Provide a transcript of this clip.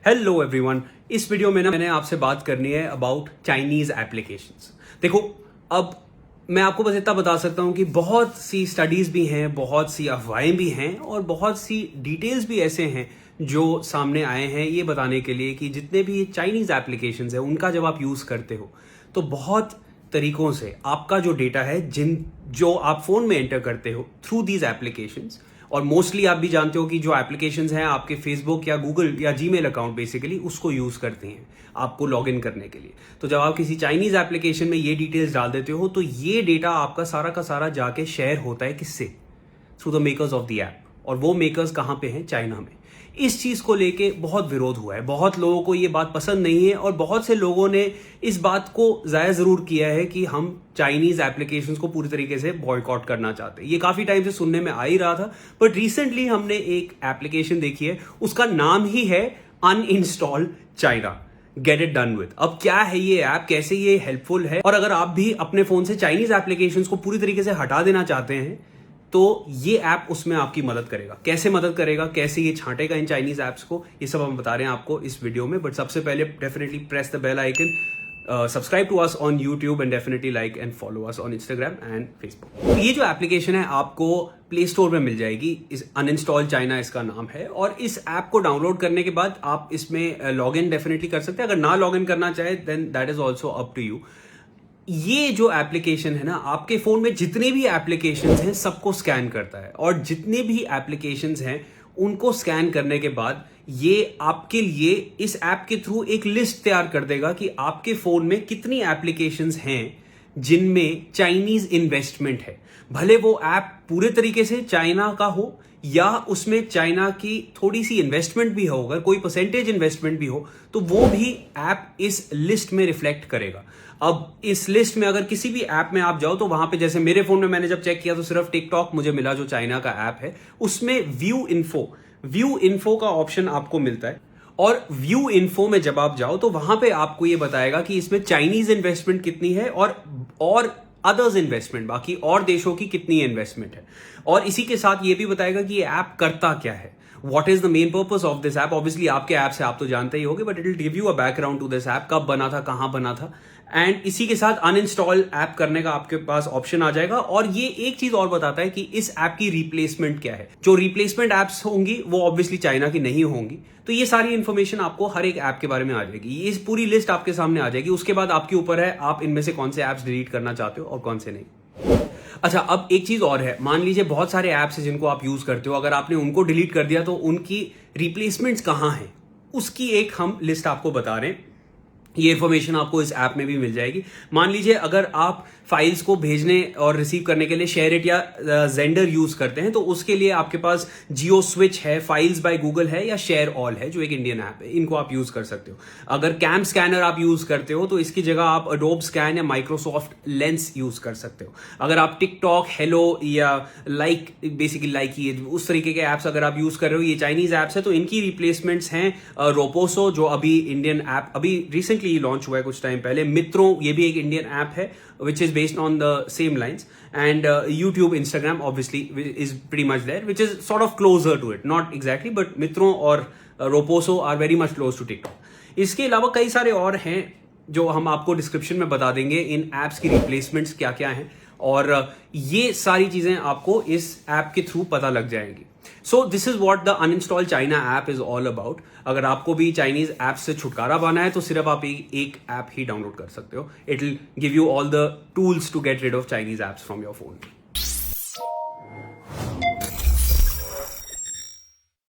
Hello everyone. इस video में ना मैंने आपसे बात करनी है अबाउट चाइनीज एप्लीकेशंस। देखो, अब मैं आपको बस इतना बता सकता हूं कि बहुत सी स्टडीज भी हैं, बहुत सी अफवाहें भी हैं और बहुत सी डिटेल्स भी ऐसे हैं जो सामने आए हैं ये बताने के लिए कि जितने भी चाइनीज एप्लीकेशंस हैं उनका जब आप यूज करते हो तो बहुत तरीकों से आपका जो डेटा है जो आप फोन में एंटर करते हो थ्रू दीज एप्लीकेशंस, और मोस्टली आप भी जानते हो कि जो एप्लीकेशंस हैं आपके फेसबुक या गूगल या जीमेल अकाउंट बेसिकली उसको यूज करते हैं आपको लॉग इन करने के लिए। तो जब आप किसी चाइनीज एप्लीकेशन में ये डिटेल्स डाल देते हो तो ये डेटा आपका सारा का सारा जाके शेयर होता है किससे? Through the makers of the app. और वो मेकर्स कहां पे हैं? चाइना में। इस चीज को लेके बहुत विरोध हुआ है, बहुत लोगों को ये बात पसंद नहीं है और बहुत से लोगों ने इस बात को जाहिर जरूर किया है कि हम चाइनीज एप्लीकेशंस को पूरी तरीके से बॉयकॉट करना चाहते हैं। ये काफी टाइम से सुनने में आ ही रहा था, बट रिसेंटली हमने एक एप्लीकेशन देखी है, उसका नाम ही है uninstall China, get it done with. अब क्या है ये ऐप, कैसे ये हेल्पफुल है, और अगर आप भी अपने फोन से चाइनीज एप्लीकेशंस को पूरी तरीके से हटा देना चाहते हैं तो ये ऐप उसमें आपकी मदद करेगा। कैसे मदद करेगा, कैसे ये छांटेगा इन चाइनीज ऐप्स को, ये सब हम बता रहे हैं आपको इस वीडियो में। बट सबसे पहले definitely press the bell icon, subscribe to us on YouTube and definitely like and follow us on Instagram and Facebook. ये जो एप्लीकेशन है आपको प्ले स्टोर में मिल जाएगी, इस अनइंस्टॉल चाइना इसका नाम है। और इस ऐप को डाउनलोड करने के बाद आप इसमें लॉग इन डेफिनेटली कर सकते हैं। अगर ना लॉग इन करना चाहे then that is also up to you. ये जो एप्लीकेशन है ना, आपके फोन में जितने भी एप्लीकेशंस हैं सबको स्कैन करता है, और जितने भी एप्लीकेशंस हैं उनको स्कैन करने के बाद ये आपके लिए इस ऐप के थ्रू एक लिस्ट तैयार कर देगा कि आपके फोन में कितनी एप्लीकेशंस हैं जिनमें चाइनीज इन्वेस्टमेंट है। भले वो ऐप पूरे तरीके से चाइना का हो या उसमें चाइना की थोड़ी सी इन्वेस्टमेंट भी हो, अगर कोई परसेंटेज इन्वेस्टमेंट भी हो तो वो भी ऐप इस लिस्ट में रिफ्लेक्ट करेगा। अब इस लिस्ट में अगर किसी भी ऐप में आप जाओ तो वहां पे, जैसे मेरे फोन में मैंने जब चेक किया तो सिर्फ टिकटॉक मुझे मिला जो चाइना का ऐप है, उसमें व्यू इन्फो का ऑप्शन आपको मिलता है। और व्यू इन्फो में जब आप जाओ तो वहां पे आपको ये बताएगा कि इसमें चाइनीज इन्वेस्टमेंट कितनी है और अदर्स इन्वेस्टमेंट, बाकी और देशों की कितनी इन्वेस्टमेंट है। और इसी के साथ ये भी बताएगा कि ये ऐप करता क्या है, what is the main purpose of this app. Obviously आपके ऐप से आप तो जानते ही होंगे, but it will give you a background to this app, कब बना था, कहां बना था। एंड इसी के साथ अनइंस्टॉल ऐप करने का आपके पास ऑप्शन आ जाएगा। और ये एक चीज और बताता है कि इस ऐप की रिप्लेसमेंट क्या है। जो रिप्लेसमेंट एप्स होंगी वो ऑब्वियसली चाइना की नहीं होंगी। तो ये सारी इंफॉर्मेशन आपको हर एक ऐप के बारे में आ जाएगी, ये पूरी लिस्ट आपके सामने आ जाएगी। उसके बाद आपके ऊपर है आप इनमें से कौन से ऐप्स डिलीट करना चाहते हो और कौन से नहीं। अच्छा, अब एक चीज और है, मान लीजिए बहुत सारे ऐप्स हैं जिनको आप यूज करते हो, अगर आपने उनको डिलीट कर दिया तो उनकी रिप्लेसमेंट्स कहां हैं उसकी एक हम लिस्ट आपको बता रहे हैं। ये इन्फॉर्मेशन आपको इस ऐप में भी मिल जाएगी। मान लीजिए अगर आप फाइल्स को भेजने और रिसीव करने के लिए शेयरिट या जेंडर यूज करते हैं तो उसके लिए आपके पास जियो स्विच है, फाइल्स बाय गूगल है या शेयर ऑल है जो एक इंडियन ऐप है, इनको आप यूज कर सकते हो। अगर कैम स्कैनर आप यूज करते हो तो इसकी जगह आप अडोब स्कैन या माइक्रोसॉफ्ट लेंस यूज कर सकते हो। अगर आप टिकटॉक, हेलो या बेसिकली ये उस तरीके के ऐप्स अगर आप यूज कर रहे हो, ये चाइनीज ऐप्स है, तो इनकी रिप्लेसमेंट्स हैं रोपोसो जो अभी इंडियन ऐप अभी रिसेंटली लॉन्च हुआ है कुछ टाइम पहले, मित्रों ये भी एक इंडियन ऐप है which is based on the same lines, and YouTube, Instagram obviously is pretty much there, which is sort of closer to it, not exactly, but Mitron और Roposo are very much close to TikTok. इसके अलावा कई सारे और हैं जो हम आपको डिस्क्रिप्शन में बता देंगे, इन एप्स की रिप्लेसमेंट्स क्या क्या हैं, और ये सारी चीजें आपको इस ऐप के थ्रू पता लग जाएंगी। So this is what the uninstall China app is all about. अगर आपको भी चाइनीज ऐप से छुटकारा पाना है तो सिर्फ आप एक ऐप ही डाउनलोड कर सकते हो। It will give you all the tools to get rid of Chinese apps from your phone.